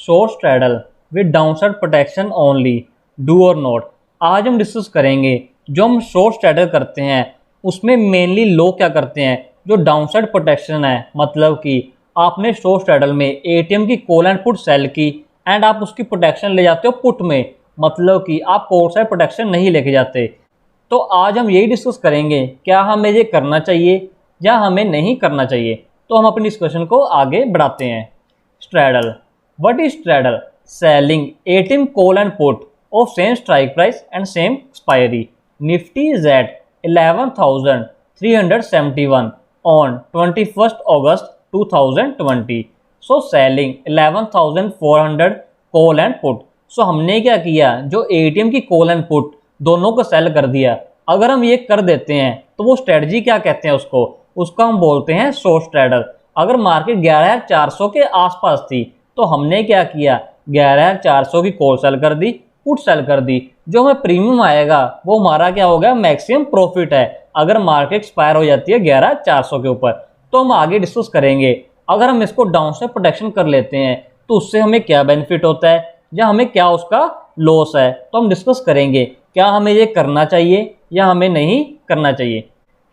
Short straddle with downside protection only, do और not. आज हम डिस्कस करेंगे जो हम शॉर्ट स्ट्रैडल करते हैं उसमें मेनली लोग क्या करते हैं, जो डाउनसाइड प्रोटेक्शन है, मतलब कि आपने शॉर्ट स्ट्रैडल में एटीएम की कॉल एंड पुट सेल की एंड आप उसकी प्रोटेक्शन ले जाते हो पुट में, मतलब कि आप कॉल साइड प्रोटेक्शन नहीं लेके जाते। तो आज हम यही डिस्कस करेंगे क्या हमें ये करना चाहिए या हमें नहीं करना चाहिए। तो हम अपनी डिस्कशन को आगे बढ़ाते हैं। Straddle, what is straddle? Selling ATM call and put of same strike price and same expiry. Nifty is at 11,371 on 21st August 2020. So selling 11,400 call and put. So हमने क्या किया, जो ATM की call and put दोनों को cell कर दिया। अगर हम ये कर देते हैं तो वो स्ट्रेटजी क्या कहते हैं, उसको हम बोलते हैं शॉर्ट स्ट्रैडल। अगर मार्केट 11,400 के आसपास थी तो हमने क्या किया, 11,400 की कॉल सेल कर दी, पुट सेल कर दी। जो हमें प्रीमियम आएगा वो हमारा क्या हो गया, मैक्सिमम प्रॉफिट है अगर मार्केट एक्सपायर हो जाती है 11,400 के ऊपर। तो हम आगे डिस्कस करेंगे अगर हम इसको डाउनसाइड प्रोटेक्शन कर लेते हैं तो उससे हमें क्या बेनिफिट होता है या हमें क्या उसका लॉस है। तो हम डिस्कस करेंगे क्या हमें ये करना चाहिए या हमें नहीं करना चाहिए।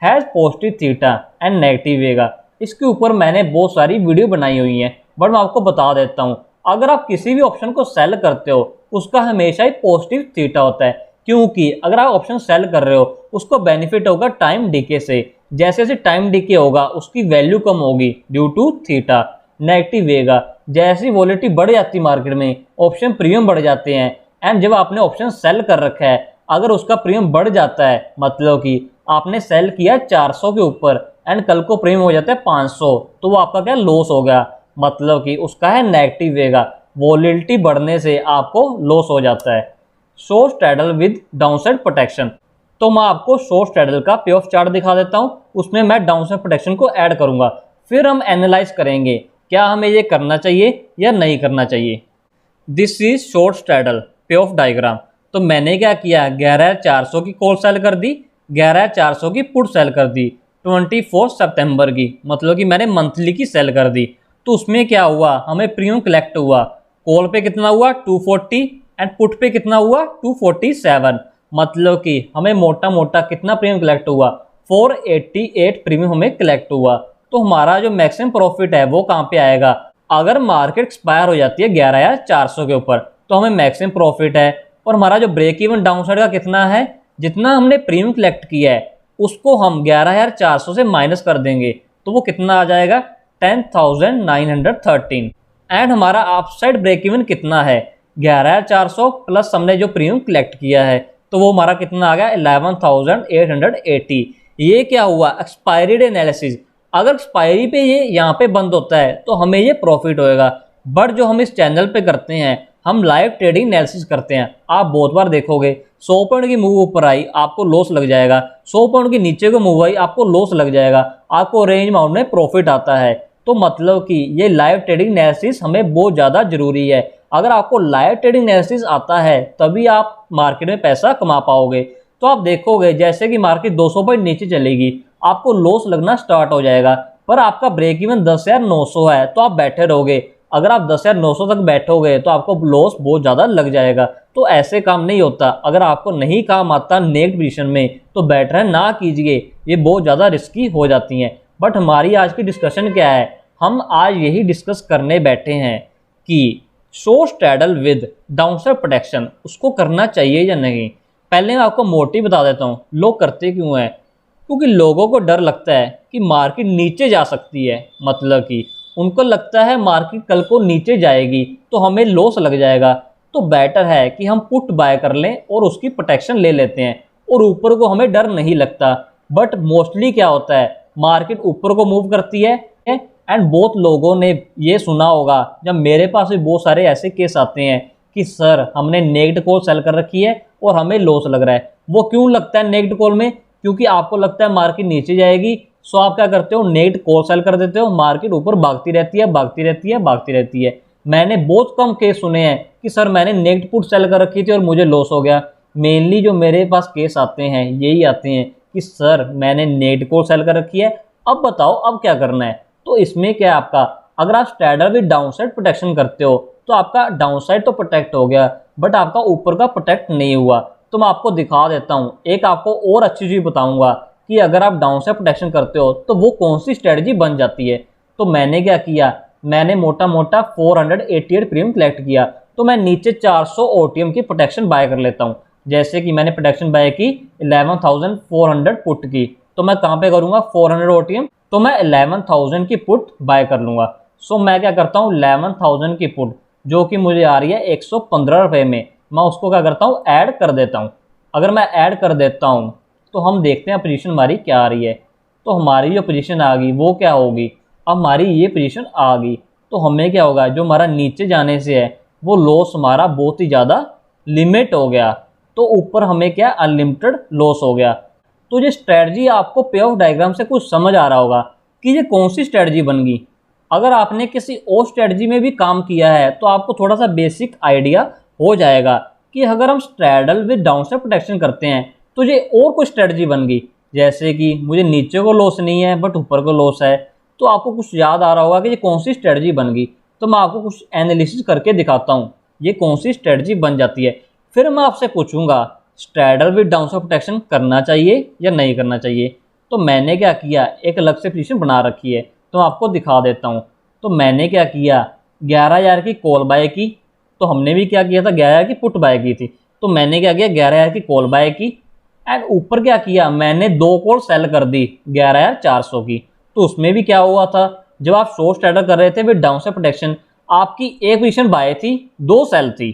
Has positive theta and negative vega, इसके ऊपर मैंने बहुत सारी वीडियो बनाई हुई हैं, बट मैं आपको बता देता हूँ। अगर आप किसी भी ऑप्शन को सेल करते हो उसका हमेशा ही पॉजिटिव थीटा होता है, क्योंकि अगर आप ऑप्शन सेल कर रहे हो उसको बेनिफिट होगा टाइम डीके से। जैसे जैसे टाइम डीके होगा उसकी वैल्यू कम होगी ड्यू टू थीटा। नेगेटिव वेगा, जैसी वॉलेटिलिटी बढ़ जाती मार्केट में ऑप्शन प्रीमियम बढ़ जाते हैं। एंड जब आपने ऑप्शन सेल कर रखा है अगर उसका प्रीमियम बढ़ जाता है, मतलब कि आपने सेल किया 400 के ऊपर एंड कल को प्रीमियम हो जाता है 500, तो वो आपका क्या लॉस हो गया, मतलब कि उसका है नेगेटिव वेगा। वॉलेटिलिटी बढ़ने से आपको लॉस हो जाता है। Short straddle with downside protection, तो मैं आपको शॉर्ट स्ट्रैडल का पे ऑफ चार्ट दिखा देता हूं, उसमें मैं डाउनसाइड प्रोटेक्शन को ऐड करूंगा, फिर हम एनालाइज करेंगे क्या हमें ये करना चाहिए या नहीं करना चाहिए। दिस इज शॉर्ट स्ट्रैडल पे ऑफ डायग्राम। तो मैंने क्या किया, 11,400 की कॉल सेल कर दी, 11,400 की पुट सेल कर दी 24 सितंबर की, मतलब कि मैंने मंथली की सेल कर दी। तो उसमें क्या हुआ, हमें प्रीमियम कलेक्ट हुआ। कॉल पे कितना हुआ 240 एंड पुट पे कितना हुआ 247, मतलब कि हमें मोटा मोटा कितना प्रीमियम कलेक्ट हुआ 488 प्रीमियम हमें कलेक्ट हुआ। तो हमारा जो मैक्सिमम प्रॉफिट है वो कहाँ पे आएगा, अगर मार्केट एक्सपायर हो जाती है 11,400 के ऊपर तो हमें मैक्सिमम प्रॉफिट है। और हमारा जो ब्रेक इवन डाउनसाइड का कितना है, जितना हमने प्रीमियम कलेक्ट किया है उसको हम 11,400 से माइनस कर देंगे तो वो कितना आ जाएगा 10,913। एंड हमारा अपसाइड ब्रेक इवन कितना है 11,400 प्लस हमने जो प्रीमियम कलेक्ट किया है, तो वो हमारा कितना आ गया 11,880। ये क्या हुआ, एक्सपायरी डे एनालिसिस। अगर एक्सपायरी पे ये यहाँ पे बंद होता है तो हमें ये प्रॉफिट होएगा, बट जो हम इस चैनल पे करते हैं हम लाइव ट्रेडिंग एनालिसिस करते हैं। आप बहुत बार देखोगे 100 पॉइंट की मूव ऊपर आई आपको लॉस लग जाएगा, 100 पॉइंट की नीचे को मूव आई आपको लॉस लग जाएगा, आपको रेंज अमाउंट में प्रॉफिट आता है। तो मतलब कि ये लाइव ट्रेडिंग एनालिसिस हमें बहुत ज़्यादा जरूरी है। अगर आपको लाइव ट्रेडिंग एनालिसिस आता है तभी आप मार्केट में पैसा कमा पाओगे। तो आप देखोगे जैसे कि मार्केट 200 पॉइंट नीचे चलेगी आपको लॉस लगना स्टार्ट हो जाएगा, पर आपका ब्रेक इवन 10,900 है तो आप बैठे रहोगे। अगर आप 10,900 तक बैठोगे तो आपको लॉस बहुत ज़्यादा लग जाएगा। तो ऐसे काम नहीं होता। अगर आपको नहीं काम आता नेगेटिव पोजीशन में तो बेटर है ना कीजिए, ये बहुत ज़्यादा रिस्की हो जाती हैं। बट हमारी आज की डिस्कशन क्या है, हम आज यही डिस्कस करने बैठे हैं कि short straddle with downside protection उसको करना चाहिए या नहीं। पहले मैं आपको मोटिव बता देता हूँ लोग करते क्यों हैं। क्योंकि लोगों को डर लगता है कि मार्केट नीचे जा सकती है, मतलब कि उनको लगता है मार्केट कल को नीचे जाएगी तो हमें लॉस लग जाएगा। तो बेटर है कि हम पुट बाय कर लें और उसकी प्रोटेक्शन ले लेते हैं और ऊपर को हमें डर नहीं लगता। बट मोस्टली क्या होता है, मार्केट ऊपर को मूव करती है एंड बहुत लोगों ने ये सुना होगा, जब मेरे पास भी बहुत सारे ऐसे केस आते हैं कि सर हमने नेगेटिव कॉल सेल कर रखी है और हमें लॉस लग रहा है। वो क्यों लगता है नेगेटिव कॉल में, क्योंकि आपको लगता है मार्केट नीचे जाएगी, सो आप क्या करते हो नेगेटिव कॉल सेल कर देते हो, मार्केट ऊपर भागती रहती है भागती रहती है भागती रहती है। मैंने बहुत कम केस सुने हैं कि सर मैंने नेगेटिव पुट सेल कर रखी थी और मुझे लॉस हो गया। मेनली जो मेरे पास केस आते हैं यही आते हैं कि सर मैंने नेगेटिव कॉल सेल कर रखी है, अब बताओ अब क्या करना है। तो इसमें क्या है आपका, अगर आप स्ट्रैडल विद डाउनसाइड प्रोटेक्शन करते हो तो आपका डाउन साइड तो प्रोटेक्ट हो गया, बट आपका ऊपर का प्रोटेक्ट नहीं हुआ। तो मैं आपको दिखा देता हूँ, एक आपको और अच्छी चीज़ बताऊंगा कि अगर आप डाउन साइड प्रोटेक्शन करते हो तो वो कौन सी स्ट्रेटजी बन जाती है। तो मैंने क्या किया, मैंने मोटा मोटा 488 प्रीमियम कलेक्ट किया, तो मैं नीचे 400 ओटीएम की प्रोटेक्शन बाय कर लेता हूँ। जैसे कि मैंने प्रोटेक्शन बाय की 11,400 पुट की, तो मैं कहाँ पे करूँगा 400 ओटीएम, तो मैं 11,000 की पुट बाय कर लूँगा। सो मैं क्या करता हूँ 11,000 की पुट जो कि मुझे आ रही है 115 रुपये में, मैं उसको क्या करता हूँ ऐड कर देता हूँ। अगर मैं ऐड कर देता हूँ तो हम देखते हैं पोजीशन हमारी क्या आ रही है। तो हमारी जो पोजीशन आ गई वो क्या होगी, अब हमारी ये पोजीशन आ गई, तो हमें क्या होगा, जो हमारा नीचे जाने से है वो लॉस हमारा बहुत ही ज़्यादा लिमिट हो गया, तो ऊपर हमें क्या अनलिमिटेड लॉस हो गया। तो ये स्ट्रेटजी आपको पे ऑफ डायग्राम से कुछ समझ आ रहा होगा कि ये कौन सी स्ट्रेटजी बन गई। अगर आपने किसी और स्ट्रेटजी में भी काम किया है तो आपको थोड़ा सा बेसिक आइडिया हो जाएगा कि अगर हम स्ट्रैडल विद डाउनसाइड प्रोटेक्शन करते हैं तो ये और कोई स्ट्रेटजी बन गई। जैसे कि मुझे नीचे को लॉस नहीं है बट ऊपर को लॉस है, तो आपको कुछ याद आ रहा होगा कि ये कौन सी स्ट्रेटजी बन गई। तो मैं आपको कुछ एनालिसिस करके दिखाता हूँ ये कौन सी स्ट्रेटजी बन जाती है। फिर मैं आपसे पूछूंगा स्ट्रैडल विद डाउनसाइड प्रोटेक्शन करना चाहिए या नहीं करना चाहिए। तो मैंने क्या किया, एक अलग से पोजीशन बना रखी है, तो मैं आपको दिखा देता हूँ। तो मैंने क्या किया, 11,000 की कॉल बाय की, तो हमने भी क्या किया था 11,000 की पुट बाय की थी, तो मैंने क्या किया 11,000 की कॉल बाय की, एंड ऊपर क्या किया मैंने 2 कॉल सेल कर दी 11,400 की। तो उसमें भी क्या हुआ था, जब आप शॉर्ट स्ट्रैडल कर रहे थे विद डाउनसाइड प्रोटेक्शन, आपकी एक पोजीशन बाय थी 2 सेल थी,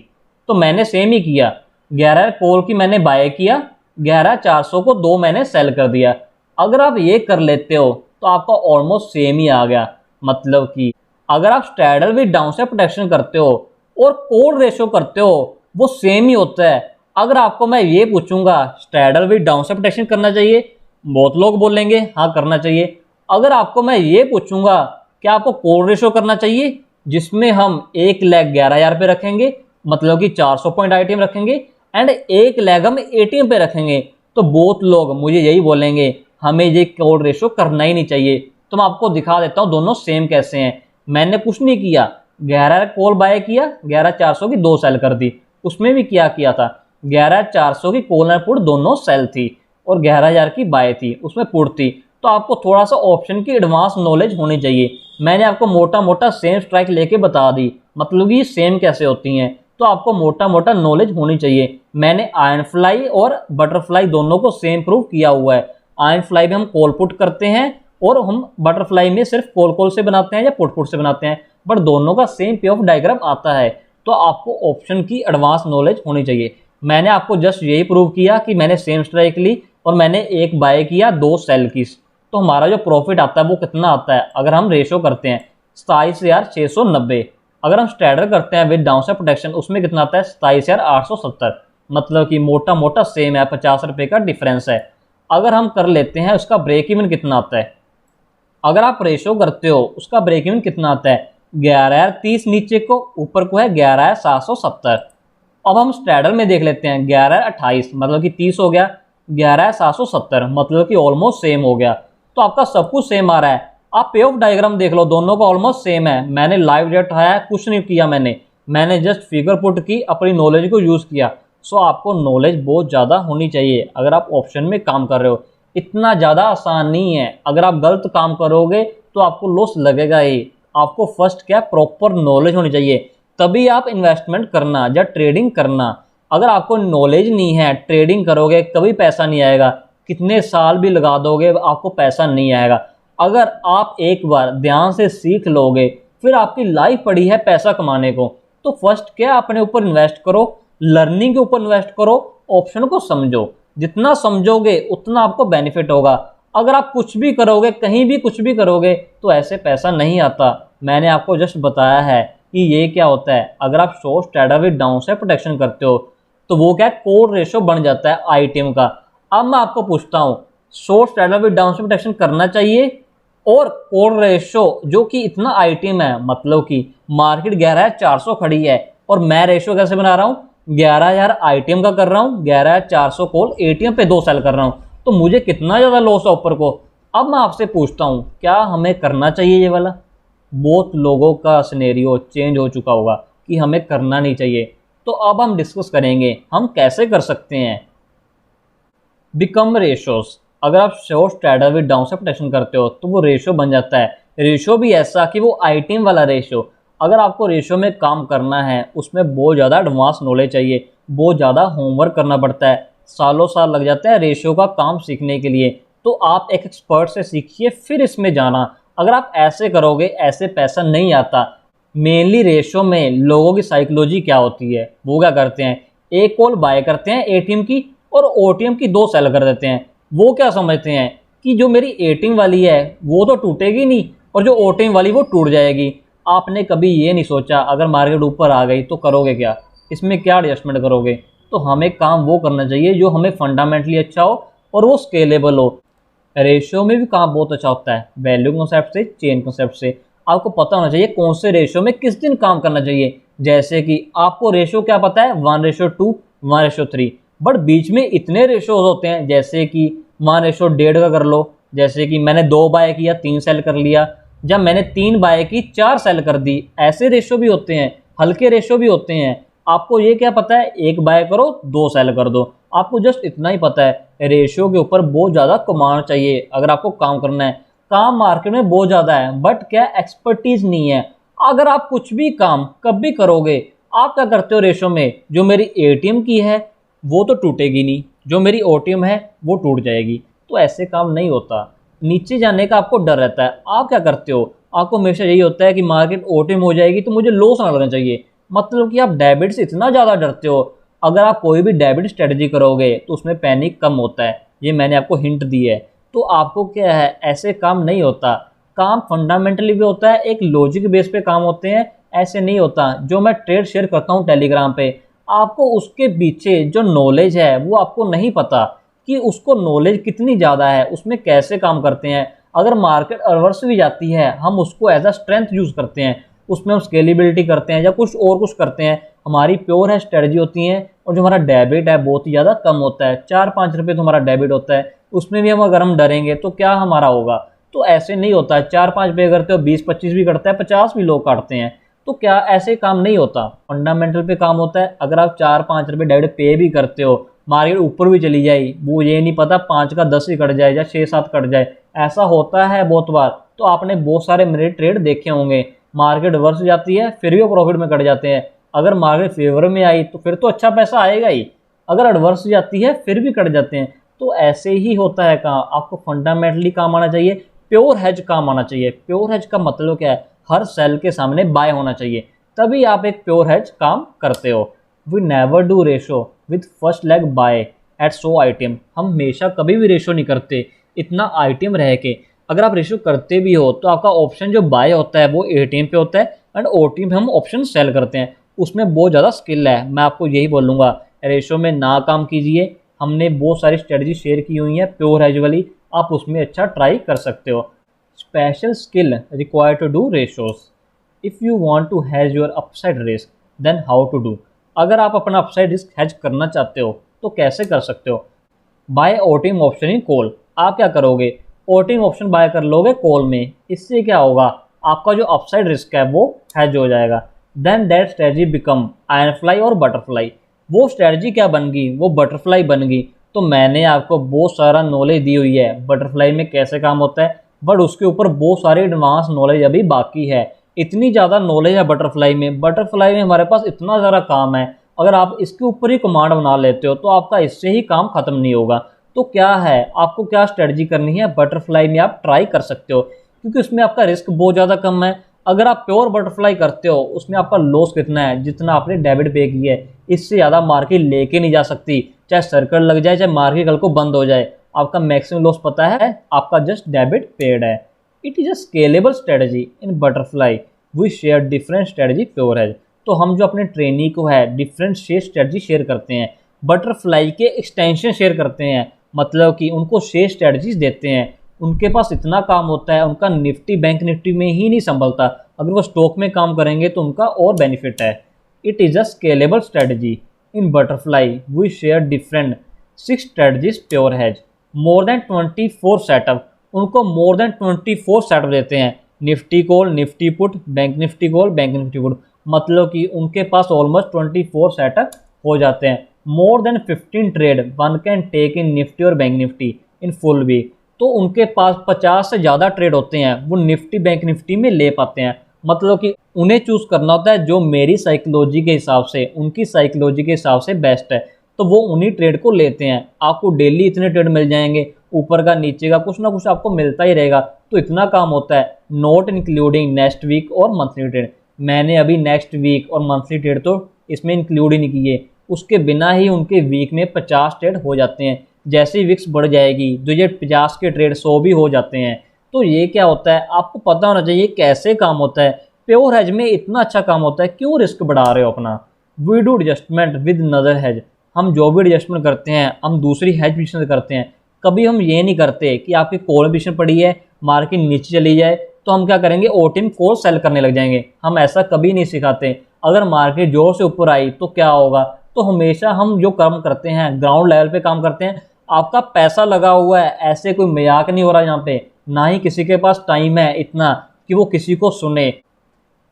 तो मैंने सेम ही किया 11,000 कॉल की मैंने बाय किया, 11,400 को 2 मैंने सेल कर दिया। अगर आप ये कर लेते हो तो आपका ऑलमोस्ट सेम ही आ गया। मतलब कि अगर आप स्ट्रैडल विद डाउनसाइड प्रोटेक्शन करते हो और कॉल रेशो करते हो वो सेम ही होता है। अगर आपको मैं ये पूछूंगा स्ट्रैडल विद डाउनसाइड प्रोटेक्शन करना चाहिए, बहुत लोग बोलेंगे हाँ करना चाहिए। अगर आपको मैं ये पूछूंगा कि आपको कॉल रेशो करना चाहिए जिसमें हम एक लेग 11,000 पे रखेंगे, मतलब कि 400 पॉइंट आईटीएम रखेंगे, एंड एक लेग हम एटीएम पे रखेंगे, तो बहुत लोग मुझे यही बोलेंगे हमें ये कॉल रेशो करना ही नहीं चाहिए। तो मैं आपको दिखा देता हूँ दोनों सेम कैसे हैं। मैंने कुछ नहीं किया, 11 कॉल बाय किया, 11,400 की 2 सेल कर दी। उसमें भी क्या किया था 11,400 की कॉल एंड पुट दोनों सेल थी और 11,000 की बाय थी, उसमें पुट थी। तो आपको थोड़ा सा ऑप्शन की एडवांस नॉलेज होनी चाहिए। मैंने आपको मोटा मोटा सेम स्ट्राइक लेके बता दी, मतलब कि सेम कैसे होती हैं, तो आपको मोटा मोटा नॉलेज होनी चाहिए। मैंने आयरन फ्लाई और बटरफ्लाई दोनों को सेम प्रूव किया हुआ है। आयरन फ्लाई में हम कॉल पुट करते हैं और हम बटरफ्लाई में सिर्फ कॉल कॉल से बनाते हैं या पुट पुट से बनाते हैं, बट दोनों का सेम पे ऑफ डायग्राम आता है। तो आपको ऑप्शन की एडवांस नॉलेज होनी चाहिए। मैंने आपको जस्ट यही प्रूव किया कि मैंने सेम स्ट्राइक ली और मैंने एक बाय किया 2 सेल की, तो हमारा जो प्रॉफिट आता है वो कितना आता है, अगर हम रेशो करते हैं 27,690। अगर हम स्ट्रैडल करते हैं विद डाउनसाइड प्रोटेक्शन उसमें कितना आता है 27,870, मतलब कि मोटा मोटा सेम है, 50 रुपये का डिफरेंस है। अगर हम कर लेते हैं उसका ब्रेक इवन कितना आता है, अगर आप रेशो करते हो उसका ब्रेक इवन कितना आता है 11,030 नीचे को, ऊपर को है 11,770। अब हम स्ट्रैडल में देख लेते हैं 11,28 मतलब कि 30 हो गया, 11,770 मतलब कि ऑलमोस्ट सेम हो गया। तो आपका सब कुछ सेम आ रहा है। आप पे ऑफ डायग्राम देख लो, दोनों का ऑलमोस्ट सेम है। मैंने लाइव डेट उठाया कुछ नहीं किया, मैंने जस्ट फिगर पुट की, अपनी नॉलेज को यूज़ किया। सो आपको नॉलेज बहुत ज़्यादा होनी चाहिए अगर आप ऑप्शन में काम कर रहे हो। इतना ज़्यादा आसान नहीं है, अगर आप गलत काम करोगे तो आपको लॉस लगेगा ही। आपको फर्स्ट क्या प्रॉपर नॉलेज होनी चाहिए, तभी आप इन्वेस्टमेंट करना या ट्रेडिंग करना। अगर आपको नॉलेज नहीं है, ट्रेडिंग करोगे कभी पैसा नहीं आएगा, कितने साल भी लगा दोगे आपको पैसा नहीं आएगा। अगर आप एक बार ध्यान से सीख लोगे फिर आपकी लाइफ पड़ी है पैसा कमाने को। तो फर्स्ट क्या अपने ऊपर इन्वेस्ट करो, लर्निंग के ऊपर इन्वेस्ट करो, ऑप्शन को समझो। जितना समझोगे उतना आपको बेनिफिट होगा। अगर आप कुछ भी करोगे, कहीं भी कुछ भी करोगे, तो ऐसे पैसा नहीं आता। मैंने आपको जस्ट बताया है कि ये क्या होता है। अगर आप short straddle with downside protection करते हो तो वो क्या कॉल रेशो बन जाता है आईटीएम का। अब मैं आपको पूछता हूँ short straddle with downside protection करना चाहिए, और कॉल रेशो जो कि इतना आईटीएम है, मतलब कि मार्केट 11,400 खड़ी है और मैं रेशो कैसे बना रहा हूँ 11,000 आईटीएम का कर रहा हूँ, 11,400 कॉल एटीएम पे 2 सेल कर रहा हूँ, तो मुझे कितना ज़्यादा लॉस है ऊपर को। अब मैं आपसे पूछता हूँ क्या हमें करना चाहिए ये वाला। बहुत लोगों का सिनेरियो चेंज हो चुका होगा कि हमें करना नहीं चाहिए। तो अब हम डिस्कस करेंगे हम कैसे कर सकते हैं। बिकम रेशोस, अगर आप short straddle with down protection करते हो तो वो रेशो बन जाता है। रेशो भी ऐसा कि वो आइटम वाला रेशो। अगर आपको रेशो में काम करना है उसमें बहुत ज़्यादा एडवांस नॉलेज चाहिए, बहुत ज़्यादा होमवर्क करना पड़ता है, सालों साल लग जाता है रेशो का काम सीखने के लिए। तो आप एक एक्सपर्ट से सीखिए फिर इसमें जाना। अगर आप ऐसे करोगे ऐसे पैसा नहीं आता। मेनली रेशो में लोगों की साइकोलॉजी क्या होती है, वो क्या करते हैं, एक कॉल बाय करते हैं एटीएम की और ओटीएम की 2 सेल कर देते हैं। वो क्या समझते हैं कि जो मेरी एटीएम वाली है वो तो टूटेगी नहीं और जो ओटीएम वाली वो टूट जाएगी। आपने कभी ये नहीं सोचा अगर मार्केट ऊपर आ गई तो करोगे क्या, इसमें क्या एडजस्टमेंट करोगे। तो हमें काम वो करना चाहिए जो हमें फंडामेंटली अच्छा हो और वो स्केलेबल हो। रेशियो में भी काम बहुत अच्छा होता है, वैल्यू कॉन्सेप्ट से, चेन कॉन्सेप्ट से। आपको पता होना चाहिए कौन से रेशियो में किस दिन काम करना चाहिए। जैसे कि आपको रेशियो क्या पता है, 1:2, 1:3, बट बीच में इतने रेशियोज होते हैं जैसे कि 1:1.5 का कर लो, जैसे कि मैंने 2 बाय किया 3 सेल कर लिया, जब मैंने 3 बाय की 4 सेल कर दी। ऐसे रेशियो भी होते हैं, हल्के रेशियो भी होते हैं। आपको ये क्या पता है, 1 बाय करो 2 सेल कर दो। आपको जस्ट इतना ही पता है। रेशियो के ऊपर बहुत ज़्यादा कमांड चाहिए अगर आपको काम करना है। काम मार्केट में बहुत ज़्यादा है बट क्या एक्सपर्टीज नहीं है। अगर आप कुछ भी काम कभी करोगे, आप क्या करते हो रेशियो में, जो मेरी एटीएम की है वो तो टूटेगी नहीं, जो मेरी ओटीएम है वो टूट जाएगी। तो ऐसे काम नहीं होता। नीचे जाने का आपको डर रहता है। आप क्या करते हो, आपको हमेशा यही होता है कि मार्केट ओटीएम हो जाएगी तो मुझे लॉस ना लगना चाहिए। मतलब कि आप डेबिट से इतना ज़्यादा डरते हो। अगर आप कोई भी डेबिट स्ट्रेटजी करोगे तो उसमें पैनिक कम होता है, ये मैंने आपको हिंट दी है। तो आपको क्या है, ऐसे काम नहीं होता। काम फंडामेंटली भी होता है, एक लॉजिक बेस पे काम होते हैं। ऐसे नहीं होता। जो मैं ट्रेड शेयर करता हूँ टेलीग्राम पे, आपको उसके पीछे जो नॉलेज है वो आपको नहीं पता कि उसको नॉलेज कितनी ज़्यादा है, उसमें कैसे काम करते हैं। अगर मार्केट रिवर्स भी जाती है हम उसको एज अ स्ट्रेंथ यूज़ करते हैं, उसमें हम स्केलेबिलिटी करते हैं या कुछ करते हैं। हमारी प्योर है स्ट्रेटजी होती है। और जो हमारा डेबिट है बहुत ही ज़्यादा कम होता है, 4-5 रुपये तो हमारा डेबिट होता है। उसमें भी हम अगर हम डरेंगे तो क्या हमारा होगा। तो ऐसे नहीं होता है, 4-5 पे करते हो 20-25 भी करता है, 50 भी लोग काटते हैं। तो क्या ऐसे काम नहीं होता, फंडामेंटल पे काम होता है। अगर आप 4-5 रुपये डेबिट पे भी करते हो, मार्केट ऊपर भी चली जाए, वो ये नहीं पता 5 का 10 ही कट जाए या 6-7 कट जाए, ऐसा होता है बहुत बार। तो आपने बहुत सारे मेरे ट्रेड देखे होंगे, मार्केट रिवर्स जाती है फिर भी वो प्रॉफिट में कट जाते हैं। अगर मार्केट फेवर में आई तो फिर तो अच्छा पैसा आएगा ही, अगर एडवर्स जाती है फिर भी कट जाते हैं। तो ऐसे ही होता है काम। आपको फंडामेंटली काम आना चाहिए, प्योर हेज काम आना चाहिए। प्योर हेज का मतलब क्या है, हर सेल के सामने बाय होना चाहिए, तभी आप एक प्योर हेज काम करते हो। We never do ratio with first leg buy at so item. हम हमेशा कभी भी रेशो नहीं करते इतना आइटम रह के। अगर आप रेशो करते भी हो तो आपका ऑप्शन जो बाय होता है वो एटीएम पे होता है एंड ओटीएम पे हम ऑप्शन सेल करते हैं। उसमें बहुत ज़्यादा स्किल है। मैं आपको यही बोलूँगा, रेशो में ना काम कीजिए। हमने बहुत सारी स्ट्रेटजी शेयर की हुई है प्योर हेज वाली, आप उसमें अच्छा ट्राई कर सकते हो। Special skill required to do ratios. If you want to hedge your upside risk then how to do. अगर आप अपना अपसाइड रिस्क हैज करना चाहते हो तो कैसे कर सकते हो। Buy OTM option in call. आप क्या करोगे, ओटीएम ऑप्शन बाय कर लोगे कॉल में। इससे क्या होगा, आपका जो अपसाइड रिस्क है वो हैज हो जाएगा। Then that strategy become iron fly और बटरफ्लाई। वो स्ट्रेटजी क्या बन गई, वो बटरफ्लाई बन गई। तो मैंने आपको बहुत सारा नॉलेज दी हुई है बटरफ्लाई में कैसे काम होता है, बट उसके ऊपर बहुत सारी एडवांस नॉलेज अभी बाकी है। इतनी ज़्यादा नॉलेज है बटरफ्लाई में। बटरफ्लाई में हमारे पास इतना ज़्यादा काम है, अगर आप इसके ऊपर ही कमांड बना लेते हो तो आपका इससे ही काम खत्म नहीं होगा। तो क्या है, आपको क्या स्ट्रेटजी करनी है, बटरफ्लाई में आप ट्राई कर सकते हो क्योंकि उसमें आपका रिस्क बहुत ज़्यादा कम है। अगर आप प्योर बटरफ्लाई करते हो उसमें आपका लॉस कितना है, जितना आपने डेबिट पे किया है इससे ज़्यादा मार्केट लेके नहीं जा सकती। चाहे सर्कल लग जाए, चाहे मार्केट कल को बंद हो जाए, आपका मैक्सिमम लॉस पता है, आपका जस्ट डेबिट पेड है। It is a scalable strategy in butterfly. We share different strategy pure hedge. तो हम जो अपने ट्रेनी को है डिफरेंट शेयर स्ट्रेटजी शेयर करते हैं, बटरफ्लाई के एक्सटेंशन शेयर करते हैं, मतलब कि उनको शेयर स्ट्रेटजीज देते हैं। उनके पास इतना काम होता है, उनका निफ्टी बैंक निफ्टी में ही नहीं संभलता, अगर वो स्टॉक में काम करेंगे तो उनका और बेनिफिट है। It is a scalable strategy in butterfly. We share different 6 strategies pure hedge, more than 24 setup. उनको मोर देन 24 सेटअप देते हैं, Nifty call, Nifty put, bank Nifty call, bank Nifty put. मतलब कि उनके पास ऑलमोस्ट 24 सेटअप हो जाते हैं। More than 15 trade one can take in Nifty और bank Nifty in full week. तो उनके पास 50 से ज़्यादा ट्रेड होते हैं, वो निफ्टी बैंक निफ्टी में ले पाते हैं। मतलब कि उन्हें चूज़ करना होता है जो मेरी साइकोलॉजी के हिसाब से, उनकी साइकोलॉजी के हिसाब से बेस्ट है, तो वो उन्हीं ट्रेड को लेते हैं। आपको डेली इतने ट्रेड मिल जाएंगे, ऊपर का नीचे का कुछ ना कुछ आपको मिलता ही रहेगा। तो इतना काम होता है, नॉट इंक्लूडिंग नेक्स्ट वीक और मंथली ट्रेड। मैंने अभी नेक्स्ट वीक और मंथली ट्रेड तो इसमें इंक्लूड ही नहीं किए, उसके बिना ही उनके वीक में 50 ट्रेड हो जाते हैं। जैसे ही विक्स बढ़ जाएगी जो ये 50 के ट्रेड 100 भी हो जाते हैं। तो ये क्या होता है, आपको पता होना चाहिए कैसे काम होता है। प्योर हेज में इतना अच्छा काम होता है, क्यों रिस्क बढ़ा रहे हो अपना। वी डू एडजस्टमेंट विद नदर हेज। हम जो भी एडजस्टमेंट करते हैं हम दूसरी हेज पोजीशन से करते हैं। कभी हम ये नहीं करते कि आपकी कॉल पोजीशन पड़ी है, मार्केट नीचे चली जाए तो हम क्या करेंगे, ओटीएम कॉल सेल करने लग जाएंगे। हम ऐसा कभी नहीं सिखाते। अगर मार्केट जोर से ऊपर आई तो क्या होगा, तो हमेशा हम जो काम करते हैं ग्राउंड लेवल पे काम करते हैं। आपका पैसा लगा हुआ है, ऐसे कोई मजाक नहीं हो रहा यहाँ पे, ना ही किसी के पास टाइम है इतना कि वो किसी को सुने,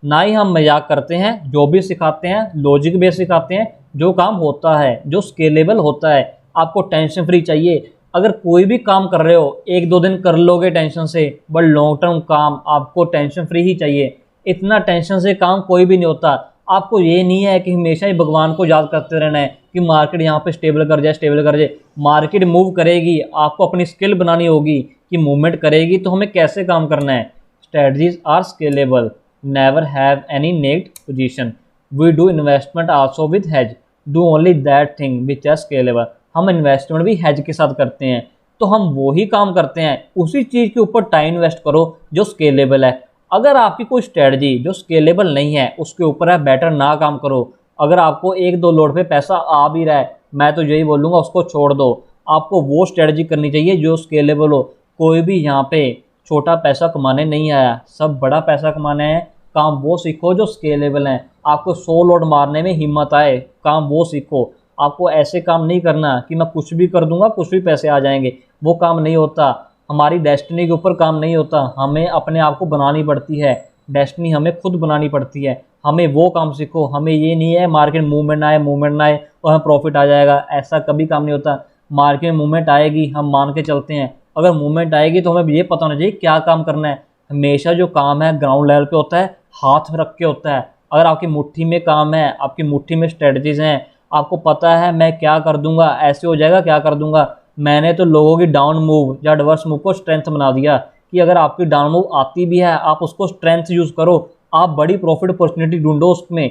ना ही हम मजाक करते हैं। जो भी सिखाते हैं लॉजिक बेस सिखाते हैं, जो काम होता है जो स्केलेबल होता है। आपको टेंशन फ्री चाहिए। अगर कोई भी काम कर रहे हो 1-2 दिन कर लोगे टेंशन से, बट लॉन्ग टर्म काम आपको टेंशन फ्री ही चाहिए। इतना टेंशन से काम कोई भी नहीं होता। आपको ये नहीं है कि हमेशा ही भगवान को याद करते रहना है कि मार्केट यहाँ पे स्टेबल कर जाए, स्टेबल कर जाए। मार्केट मूव करेगी, आपको अपनी स्किल बनानी होगी कि मूवमेंट करेगी तो हमें कैसे काम करना है। Strategies are scalable, never have any naked position. We do investment also with hedge, do only that thing which are scalable. हम इन्वेस्टमेंट भी हेज के साथ करते हैं, तो हम वही काम करते हैं। उसी चीज़ के ऊपर टाइम इन्वेस्ट करो जो स्केलेबल है। अगर आपकी कोई स्ट्रेटजी जो स्केलेबल नहीं है उसके ऊपर है, बेटर ना काम करो। अगर आपको 1-2 लोड पे पैसा आ भी रहा है, मैं तो यही बोलूँगा उसको छोड़ दो। आपको वो स्ट्रेटजी करनी चाहिए जो स्केलेबल हो। कोई भी यहाँ पे छोटा पैसा कमाने नहीं आया, सब बड़ा पैसा कमाने हैं। काम वो सीखो जो स्केलेबल हैं। आपको 100 लोड मारने में हिम्मत आए, काम वो सीखो। आपको ऐसे काम नहीं करना कि मैं कुछ भी कर दूंगा कुछ भी पैसे आ जाएंगे, वो काम नहीं होता। हमारी डेस्टिनी के ऊपर काम नहीं होता, हमें अपने आप को बनानी पड़ती है। डेस्टिनी हमें खुद बनानी पड़ती है। हमें वो काम सीखो। हमें ये नहीं है मार्केट मूवमेंट आए और हमें प्रॉफिट आ जाएगा, ऐसा कभी काम नहीं होता। मार्केट में मूवमेंट आएगी, हम मान के चलते हैं। अगर मूवमेंट आएगी तो हमें ये पता होना चाहिए क्या काम करना है। हमेशा जो काम है ग्राउंड लेवल पे होता है, हाथ में रख के होता है। अगर आपकी मुट्ठी में काम है, आपकी मुट्ठी में स्ट्रेटजीज हैं, आपको पता है मैं क्या कर दूंगा, ऐसे हो जाएगा, क्या कर दूंगा। मैंने तो लोगों की डाउन मूव या एडवर्स मूव को स्ट्रेंथ बना दिया कि अगर आपकी डाउन मूव आती भी है आप उसको स्ट्रेंथ यूज़ करो। आप बड़ी प्रॉफिट अपॉर्चुनिटी ढूंढो उसमें।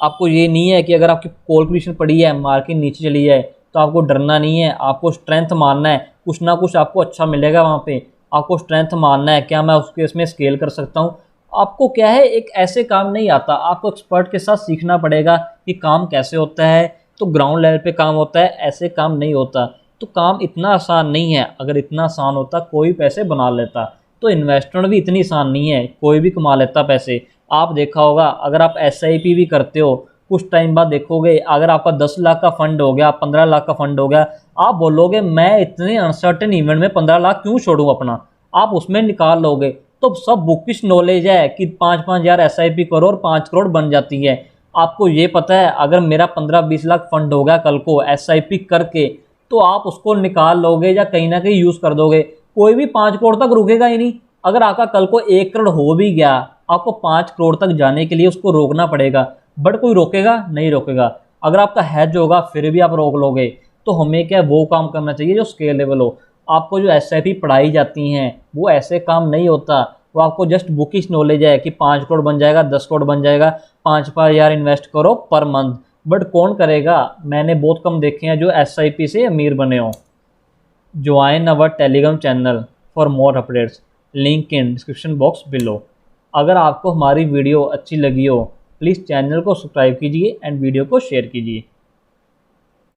आपको ये नहीं है कि अगर आपकी कॉल पोजीशन पड़ी है मार्केट नीचे चली जाए तो आपको डरना नहीं है, आपको स्ट्रेंथ मानना है। कुछ ना कुछ आपको अच्छा मिलेगा वहाँ पे। आपको स्ट्रेंथ मानना है, क्या मैं उसके इसमें स्केल कर सकता हूँ। आपको क्या है, एक ऐसे काम नहीं आता, आपको एक्सपर्ट के साथ सीखना पड़ेगा कि काम कैसे होता है। तो ग्राउंड लेवल पे काम होता है, ऐसे काम नहीं होता। तो काम इतना आसान नहीं है। अगर इतना आसान होता कोई पैसे बना लेता। तो इन्वेस्टमेंट भी इतनी आसान नहीं है, कोई भी कमा लेता पैसे। आप देखा होगा अगर आप SIP भी करते हो, कुछ टाइम बाद देखोगे अगर आपका 10 लाख का फंड हो गया, 15 लाख का फंड हो गया, आप बोलोगे मैं इतने अनसर्टेन इवेंट में 15 लाख क्यों छोड़ूं अपना। आप उसमें निकाल लोगे। तो सब बुकिश नॉलेज है कि 5-5 हज़ार SIP करो और 5 करोड़ बन जाती है। आपको ये पता है अगर मेरा 15-20 लाख फंड हो गया कल को SIP करके, तो आप उसको निकाल लोगे या कहीं ना कहीं यूज़ कर दोगे। कोई भी 5 करोड़ तक रुकेगा ही नहीं। अगर आपका कल को 1 करोड़ हो भी गया, आपको 5 करोड़ तक जाने के लिए उसको रोकना पड़ेगा। बट कोई रोकेगा नहीं, रोकेगा। अगर आपका हैज होगा फिर भी आप रोक लोगे। तो हमें क्या वो काम करना चाहिए जो स्केलेबल हो। आपको जो SIP पढ़ाई जाती हैं वो ऐसे काम नहीं होता। वो आपको जस्ट बुकिश नॉलेज है कि 5 करोड़ बन जाएगा, 10 करोड़ बन जाएगा, 5-5 हज़ार इन्वेस्ट करो पर मंथ। बट कौन करेगा। मैंने बहुत कम देखे हैं जो SIP से अमीर बने हों। Join our Telegram channel for more updates, link in description box below. अगर आपको हमारी वीडियो अच्छी लगी हो प्लीज़ चैनल को सब्सक्राइब कीजिए एंड वीडियो को शेयर कीजिए।